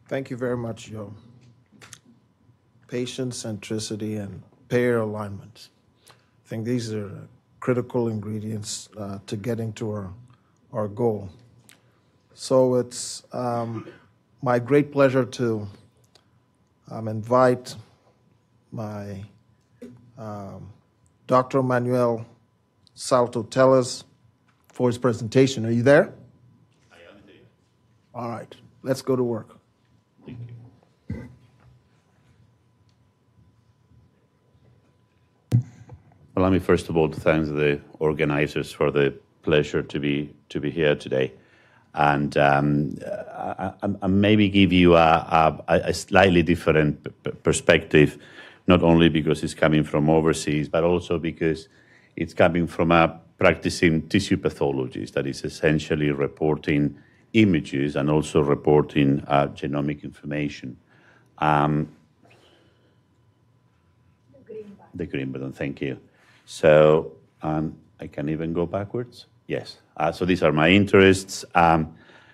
Thank you very much, Joe. Patient centricity and payer alignment. I think these are critical ingredients to getting to our goal. So it's my great pleasure to invite my Dr. Manuel SaltoTellez for his presentation. Are you there? I am indeed. All right, let's go to work. Thank you. Well, let me first of all thank the organizers for the pleasure to be here today, and maybe give you a slightly different perspective, not only because it's coming from overseas, but also because it's coming from a practicing tissue pathologist that is essentially reporting images and also reporting genomic information. The green button, thank you. So I can even go backwards. Yes. So these are my interests.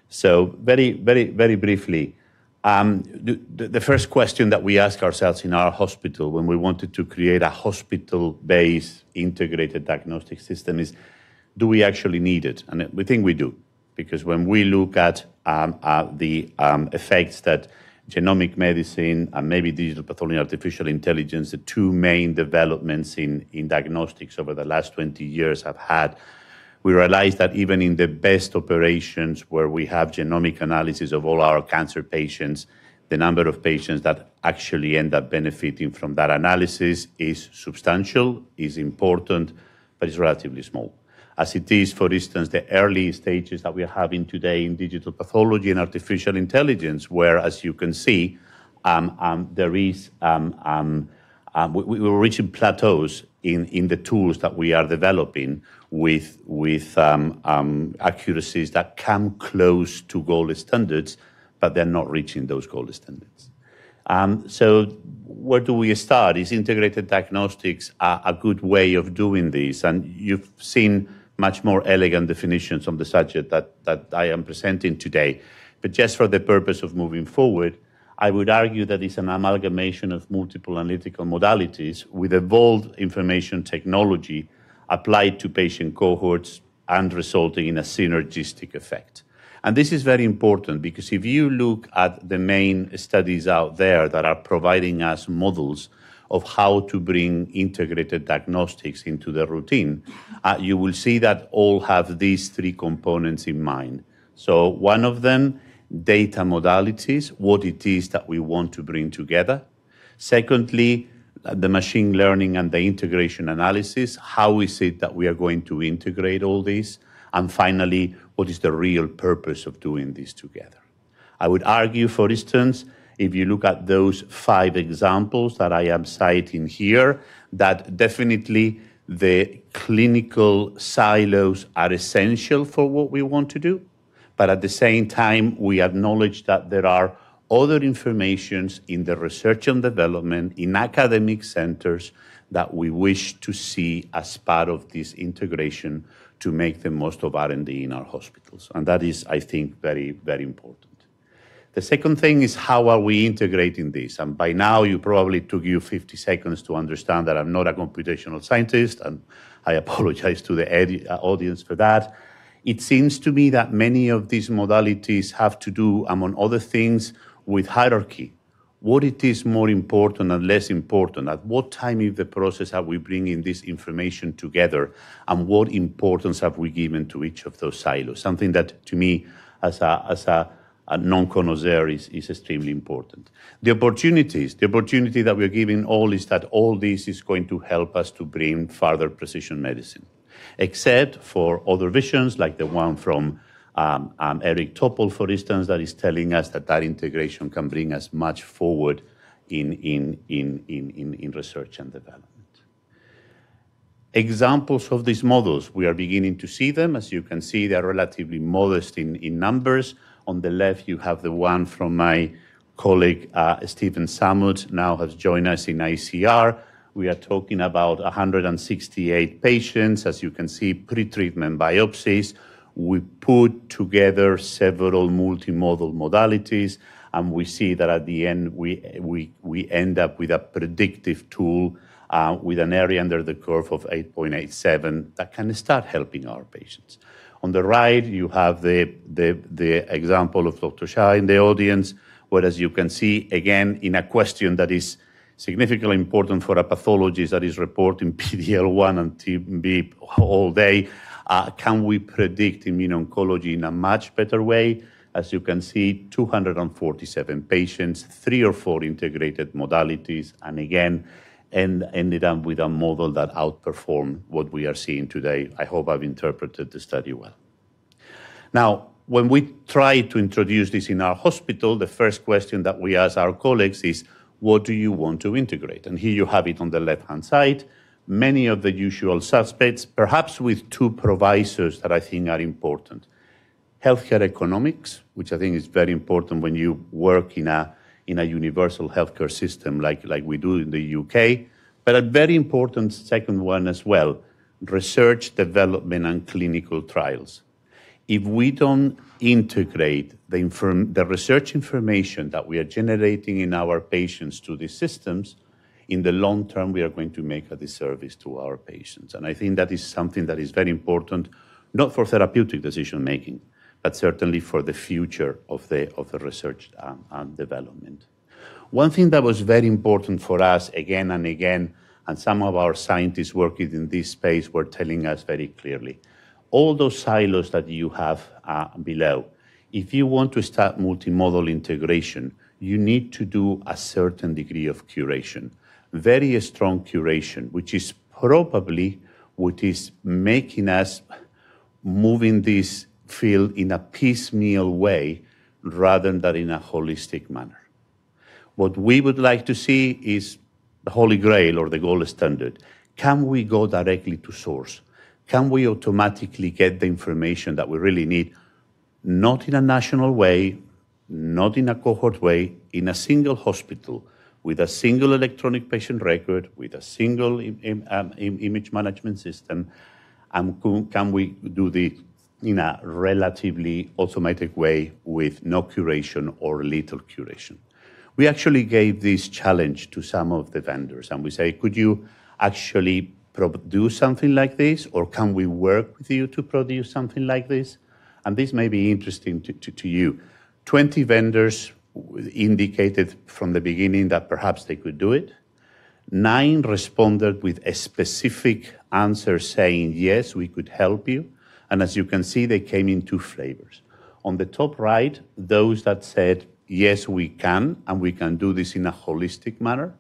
So very briefly, the first question that we ask ourselves in our hospital when we wanted to create a hospital-based integrated diagnostic system is, do we actually need it? And we think we do, because when we look at the effects that genomic medicine and maybe digital pathology and artificial intelligence, the two main developments in diagnostics over the last 20 years have had, we realize that even in the best operations where we have genomic analysis of all our cancer patients, the number of patients that actually end up benefiting from that analysis is substantial, is important, but is relatively small. As it is, for instance, the early stages that we are having today in digital pathology and artificial intelligence, where, as you can see, there is we're reaching plateaus in the tools that we are developing with accuracies that come close to gold standards, but they're not reaching those gold standards. So where do we start? Is integrated diagnostics a good way of doing this? And you've seen much more elegant definitions on the subject that I am presenting today. But just for the purpose of moving forward, I would argue that it's an amalgamation of multiple analytical modalities with evolved information technology applied to patient cohorts and resulting in a synergistic effect. And this is very important because if you look at the main studies out there that are providing us models of how to bring integrated diagnostics into the routine, you will see that all have these three components in mind. So one of them, data modalities, what it is that we want to bring together. Secondly, the machine learning and the integration analysis, how is it that we are going to integrate all this? And finally, what is the real purpose of doing this together? I would argue, for instance, if you look at those 5 examples that I am citing here, that definitely the clinical silos are essential for what we want to do. But at the same time, we acknowledge that there are other informations in the research and development, in academic centers, that we wish to see as part of this integration to make the most of R&D in our hospitals. And that is, I think, very, very important. The second thing is, how are we integrating this? And by now, you probably took you 50 seconds to understand that I'm not a computational scientist, and I apologize to the audience for that. It seems to me that many of these modalities have to do, among other things, with hierarchy. What it is more important and less important? At what time in the process are we bringing this information together? And what importance have we given to each of those silos? Something that, to me, as a non-connoisseur is extremely important. The opportunity that we're giving all is that all this is going to help us to bring further precision medicine, except for other visions like the one from Eric Topol, for instance, that is telling us that that integration can bring us much forward in research and development. Examples of these models, we are beginning to see them. As you can see, they're relatively modest in numbers. On the left, you have the one from my colleague, Stephen Samut, now has joined us in ICR. We are talking about 168 patients. As you can see, pre-treatment biopsies. We put together several multimodal modalities, And we see that at the end, we end up with a predictive tool with an area under the curve of 8.87 that can start helping our patients. On the right, you have the example of Dr. Shah in the audience, where, as you can see, again, in a question that is significantly important for a pathologist that is reporting PD-L1 and TB all day, can we predict immuno-oncology in a much better way? As you can see, 247 patients, 3 or 4 integrated modalities, and again, ended up with a model that outperformed what we are seeing today. I hope I've interpreted the study well. Now, when we try to introduce this in our hospital, the first question that we ask our colleagues is, what do you want to integrate? And here you have it on the left-hand side. Many of the usual suspects, perhaps with 2 provisos that I think are important. Healthcare economics, which I think is very important when you work in a universal healthcare system like we do in the UK, but a very important second one as well, research, development, and clinical trials. If we don't integrate the research information that we are generating in our patients to these systems, in the long term, we are going to make a disservice to our patients. And I think that is something that is very important, not for therapeutic decision-making, but certainly for the future of the research and development. One thing that was very important for us again and again, and some of our scientists working in this space were telling us very clearly, all those silos that you have below, if you want to start multimodal integration, you need to do a certain degree of curation, very strong curation, which is probably what is making us moving this field in a piecemeal way rather than in a holistic manner. What we would like to see is the Holy Grail or the gold standard. Can we go directly to source? Can we automatically get the information that we really need, not in a national way, not in a cohort way, in a single hospital, with a single electronic patient record, with a single image management system, and can we do this in a relatively automatic way with no curation or little curation? We actually gave this challenge to some of the vendors, and we say, could you actually produce something like this, or can we work with you to produce something like this? And this may be interesting to you. 20 vendors indicated from the beginning that perhaps they could do it. 9 responded with a specific answer saying, yes, we could help you. And as you can see, they came in 2 flavors. On the top right, those that said, yes, we can, and we can do this in a holistic manner.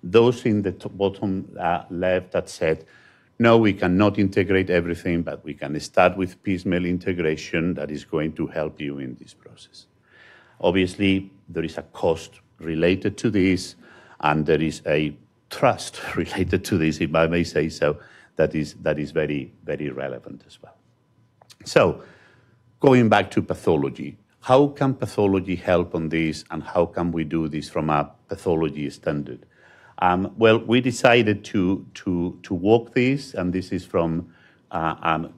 Those in the bottom left that said, no, we cannot integrate everything, but we can start with piecemeal integration that is going to help you in this process. Obviously, there is a cost related to this, and there is a trust related to this, if I may say so, that is very, very relevant as well. So, going back to pathology, how can pathology help on this, and how can we do this from a pathology standard? Well, we decided to walk this, and this is from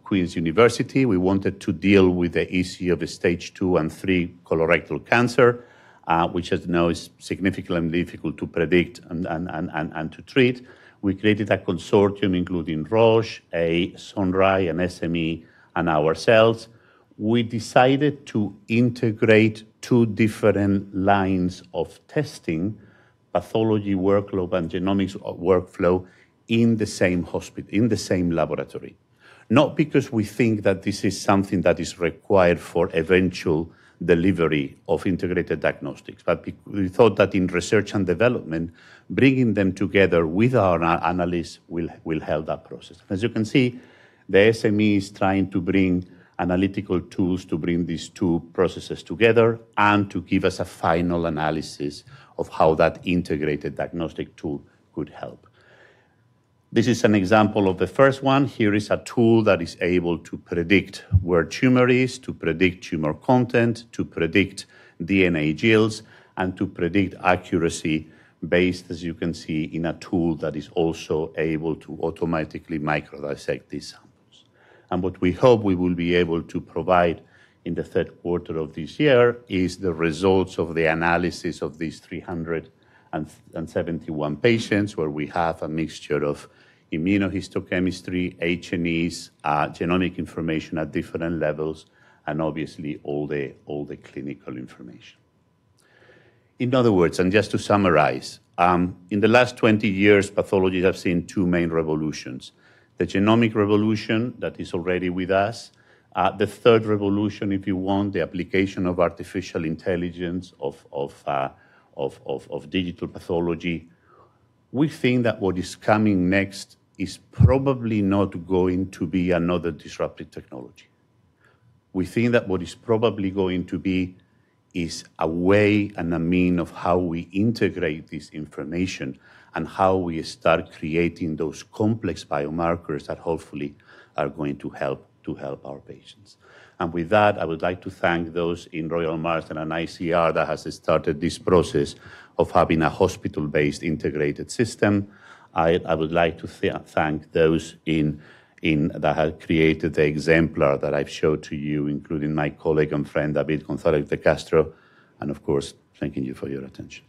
Queen's University. We wanted to deal with the issue of stage 2 and 3 colorectal cancer, which, as you know, is significantly difficult to predict and to treat. We created a consortium including Roche, Sunrise, and SME, and ourselves. We decided to integrate 2 different lines of testing, pathology workflow and genomics workflow, in the same hospital, in the same laboratory. Not because we think that this is something that is required for eventual delivery of integrated diagnostics, but we thought that in research and development, bringing them together with our analysts will help that process. As you can see, the SME is trying to bring analytical tools to bring these 2 processes together and to give us a final analysis of how that integrated diagnostic tool could help. This is an example of the first one. Here is a tool that is able to predict where tumor is, to predict tumor content, to predict DNA yields, and to predict accuracy based, as you can see, in a tool that is also able to automatically microdissect these samples. And what we hope we will be able to provide in the third quarter of this year is the results of the analysis of these 371 patients, where we have a mixture of immunohistochemistry, H&Es, genomic information at different levels, and obviously all the clinical information. In other words, and just to summarize, in the last 20 years, pathology has seen two main revolutions. The genomic revolution that is already with us, the third revolution, if you want, the application of artificial intelligence, of digital pathology. We think that what is coming next is probably not going to be another disruptive technology. We think that what is probably going to be is a way and a mean of how we integrate this information and how we start creating those complex biomarkers that hopefully are going to help our patients. And with that, I would like to thank those in Royal Marsden and ICR that has started this process of having a hospital-based integrated system. I would like to thank those that have created the exemplar that I've showed to you, including my colleague and friend, David González de Castro, and of course, thanking you for your attention.